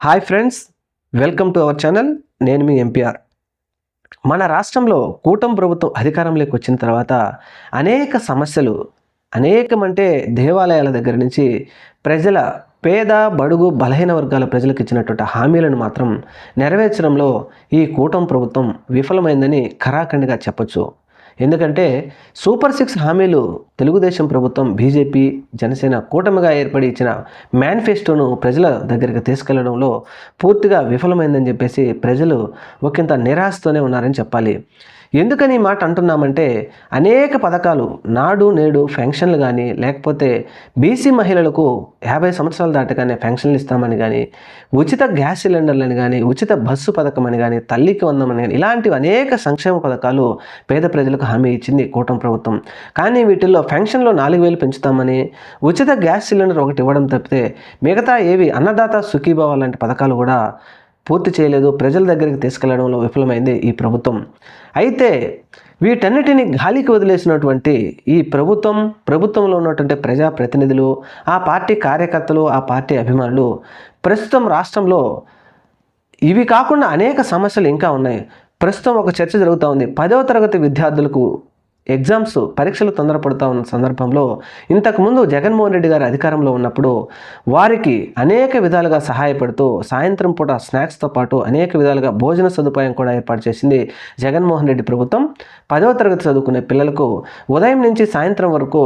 Hi friends, welcome to our channel. నేను మీ MPR. మన రాష్ట్రంలో కూటమి ప్రభుత్వం అధికారంలోకి వచ్చిన తర్వాత అనేక సమస్యలు, అనేకమంటే దేవాలయాల దగ్గర నుంచి ప్రజల పేద బడుగు బలహీన వర్గాల ప్రజలకు ఇచ్చినటువంటి హామీలను మాత్రం నెరవేర్చడంలో ఈ కూటమి ప్రభుత్వం విఫలమైందని ఖరాఖండిగా చెప్పొచ్చు. ఎందుకంటే సూపర్ 6 హామీలు తెలుగుదేశం ప్రభుత్వం, బీజేపీ, జనసేన కూటమిగా ఏర్పడి ఇచ్చిన మేనిఫెస్టోను ప్రజల దగ్గరికి తీసుకెళ్లడంలో పూర్తిగా విఫలమైందని చెప్పేసి ప్రజలు ఒకంత నిరాశతోనే ఉన్నారని చెప్పాలి. ఎందుకని ఈ మాట అంటున్నామంటే అనేక పథకాలు, నాడు నేడు ఫెన్షన్లు కానీ, లేకపోతే బీసీ మహిళలకు 50 సంవత్సరాలు దాటగానే ఫెన్షన్లు ఇస్తామని కానీ, ఉచిత గ్యాస్ సిలిండర్లని కానీ, ఉచిత బస్సు పథకం అని కానీ, తల్లికి వందమని కానీ, ఇలాంటివి అనేక సంక్షేమ పథకాలు పేద ప్రజలకు హామీ ఇచ్చింది కూటమి ప్రభుత్వం. కానీ వీటిల్లో ఫెన్షన్లో 4,000 పెంచుతామని, ఉచిత గ్యాస్ సిలిండర్ ఒకటి ఇవ్వడం తప్పితే మిగతా ఏవి అన్నదాత సుఖీభావ లాంటి పథకాలు కూడా పూర్తి చేయలేదు. ప్రజల దగ్గరికి తీసుకెళ్లడంలో విఫలమైంది ఈ ప్రభుత్వం. అయితే వీటన్నిటిని గాలికి వదిలేసినటువంటి ఈ ప్రభుత్వంలో ఉన్నటువంటి ప్రజాప్రతినిధులు, ఆ పార్టీ కార్యకర్తలు, ఆ పార్టీ అభిమానులు ప్రస్తుతం రాష్ట్రంలో ఇవి కాకుండా అనేక సమస్యలు ఇంకా ఉన్నాయి. ప్రస్తుతం ఒక చర్చ జరుగుతూ ఉంది. 10వ తరగతి విద్యార్థులకు పరీక్షలు తొందరపడుతూ ఉన్న సందర్భంలో ఇంతకుముందు జగన్మోహన్ రెడ్డి గారు అధికారంలో ఉన్నప్పుడు వారికి అనేక విధాలుగా సహాయపడుతూ సాయంత్రం పూట స్నాక్స్తో పాటు అనేక విధాలుగా భోజన సదుపాయం కూడా ఏర్పాటు చేసింది జగన్మోహన్ రెడ్డి ప్రభుత్వం. 10వ తరగతి చదువుకునే పిల్లలకు ఉదయం నుంచి సాయంత్రం వరకు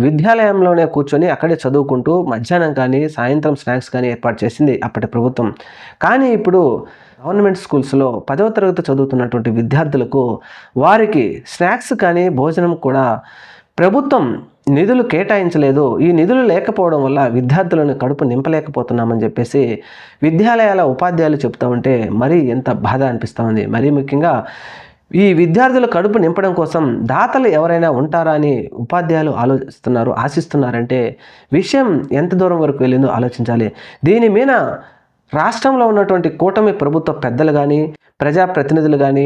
విద్యాలయంలోనే కూర్చొని అక్కడే చదువుకుంటూ మధ్యాహ్నం కానీ సాయంత్రం స్నాక్స్ కానీ ఏర్పాటు చేసింది అప్పటి ప్రభుత్వం. కానీ ఇప్పుడు గవర్నమెంట్ స్కూల్స్లో 10వ తరగతి చదువుతున్నటువంటి విద్యార్థులకు వారికి స్నాక్స్ కానీ భోజనం కూడా ప్రభుత్వం నిధులు కేటాయించలేదు. ఈ నిధులు లేకపోవడం వల్ల విద్యార్థులను కడుపు నింపలేకపోతున్నామని చెప్పేసి విద్యాలయాల ఉపాధ్యాయులు చెప్తూ ఉంటే మరీ ఎంత బాధ అనిపిస్తూ ఉంది. మరీ ముఖ్యంగా ఈ విద్యార్థుల కడుపు నింపడం కోసం దాతలు ఎవరైనా ఉంటారా అని ఉపాధ్యాయులు ఆశిస్తున్నారంటే విషయం ఎంత దూరం వరకు వెళ్ళిందో ఆలోచించాలి. దీని మీద రాష్ట్రంలో ఉన్నటువంటి కూటమి ప్రభుత్వ పెద్దలు కానీ, ప్రజాప్రతినిధులు కానీ,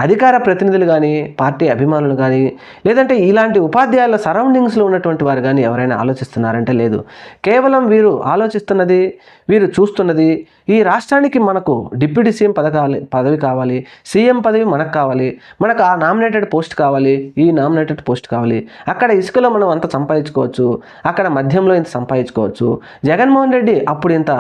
అధికార ప్రతినిధులు కానీ, పార్టీ అభిమానులు కానీ, లేదంటే ఇలాంటి ఉపాధ్యాయుల సరౌండింగ్స్లో ఉన్నటువంటి వారు కానీ ఎవరైనా ఆలోచిస్తున్నారంటే లేదు. కేవలం వీరు ఆలోచిస్తున్నది, వీరు చూస్తున్నది ఈ రాష్ట్రానికి మనకు డిప్యూటీ సీఎం పదవి కావాలి, సీఎం పదవి మనకు కావాలి, మనకు ఆ నామినేటెడ్ పోస్ట్ కావాలి, ఈ నామినేటెడ్ పోస్ట్ కావాలి, అక్కడ ఇసుకలో మనం అంత సంపాదించుకోవచ్చు, అక్కడ మద్యంలో ఇంత సంపాదించుకోవచ్చు, జగన్మోహన్ రెడ్డి అప్పుడు ఇంత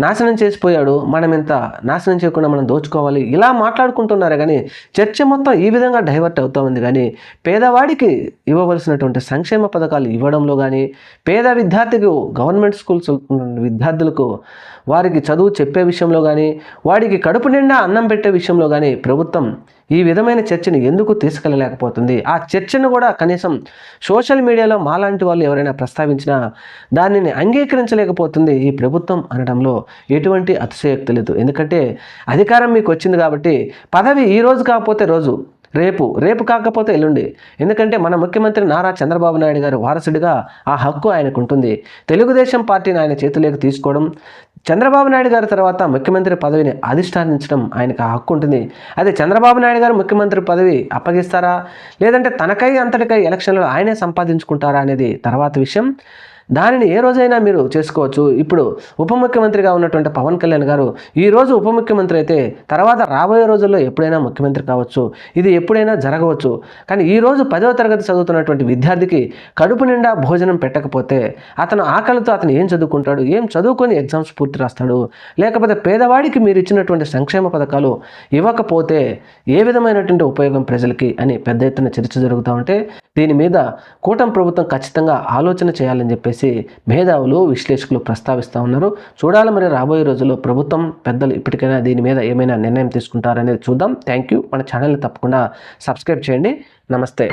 నాశనం చేసిపోయాడు, మనం ఇంత నాశనం చేయకుండా మనం దోచుకోవాలి, ఇలా మాట్లాడుకుంటున్నారు. కానీ చర్చ మొత్తం ఈ విధంగా డైవర్ట్ అవుతూ ఉంది. కానీ పేదవాడికి ఇవ్వవలసినటువంటి సంక్షేమ పథకాలు ఇవ్వడంలో కానీ, పేద విద్యార్థికి గవర్నమెంట్ స్కూల్స్ విద్యార్థులకు వారికి చదువు చెప్పే విషయంలో కానీ, వాడికి కడుపు నిండా అన్నం పెట్టే విషయంలో కానీ ప్రభుత్వం ఈ విధమైన చర్చను ఎందుకు తీసుకెళ్ళలేకపోతుంది? ఆ చర్చను కూడా కనీసం సోషల్ మీడియాలో మాలాంటి వాళ్ళు ఎవరైనా ప్రస్తావించినా దానిని అంగీకరించలేకపోతుంది ఈ ప్రభుత్వం అనడంలో ఎటువంటి అతిశయోక్తి లేదు. ఎందుకంటే అధికారం మీకు వచ్చింది కాబట్టి పదవి ఈ రోజు కాకపోతే రోజు, రేపు కాకపోతే ఎల్లుండి. ఎందుకంటే మన ముఖ్యమంత్రి నారా చంద్రబాబు నాయుడు గారు వారసుడిగా ఆ హక్కు ఆయనకు ఉంటుంది. తెలుగుదేశం పార్టీని ఆయన చేతిలోకి తీసుకోవడం, చంద్రబాబు నాయుడు గారి తర్వాత ముఖ్యమంత్రి పదవిని అధిష్టానించడం ఆయనకు ఆ హక్కు ఉంటుంది. అదే చంద్రబాబు నాయుడు గారు ముఖ్యమంత్రి పదవి అప్పగిస్తారా, లేదంటే తనకై అంతటికై ఎలక్షన్లో ఆయనే సంపాదించుకుంటారా అనేది తర్వాత విషయం. దానిని ఏ రోజైనా మీరు చేసుకోవచ్చు. ఇప్పుడు ఉప ముఖ్యమంత్రిగా ఉన్నటువంటి పవన్ కళ్యాణ్ గారు ఈరోజు ఉప ముఖ్యమంత్రి అయితే తర్వాత రాబోయే రోజుల్లో ఎప్పుడైనా ముఖ్యమంత్రి కావచ్చు, ఇది ఎప్పుడైనా జరగవచ్చు. కానీ ఈరోజు 10వ తరగతి చదువుతున్నటువంటి విద్యార్థికి కడుపు నిండా భోజనం పెట్టకపోతే అతను ఆకలితో అతను ఏం చదువుకుంటాడు, ఏం చదువుకొని ఎగ్జామ్స్ పూర్తి రాస్తాడు? లేకపోతే పేదవాడికి మీరు ఇచ్చినటువంటి సంక్షేమ పథకాలు ఇవ్వకపోతే ఏ విధమైనటువంటి ఉపయోగం ప్రజలకి అని పెద్ద ఎత్తున చర్చ జరుగుతూ ఉంటే దీని మీద కూటమి ప్రభుత్వం ఖచ్చితంగా ఆలోచన చేయాలని చెప్పేసి మేధావులు, విశ్లేషకులు ప్రస్తావిస్తూ ఉన్నారు. చూడాలి మరి రాబోయే రోజుల్లో ప్రభుత్వం పెద్దలు ఇప్పటికైనా దీని మీద ఏమైనా నిర్ణయం తీసుకుంటారనేది చూద్దాం. Thank you. మన ఛానల్ని తప్పకుండా సబ్స్క్రైబ్ చేయండి. నమస్తే.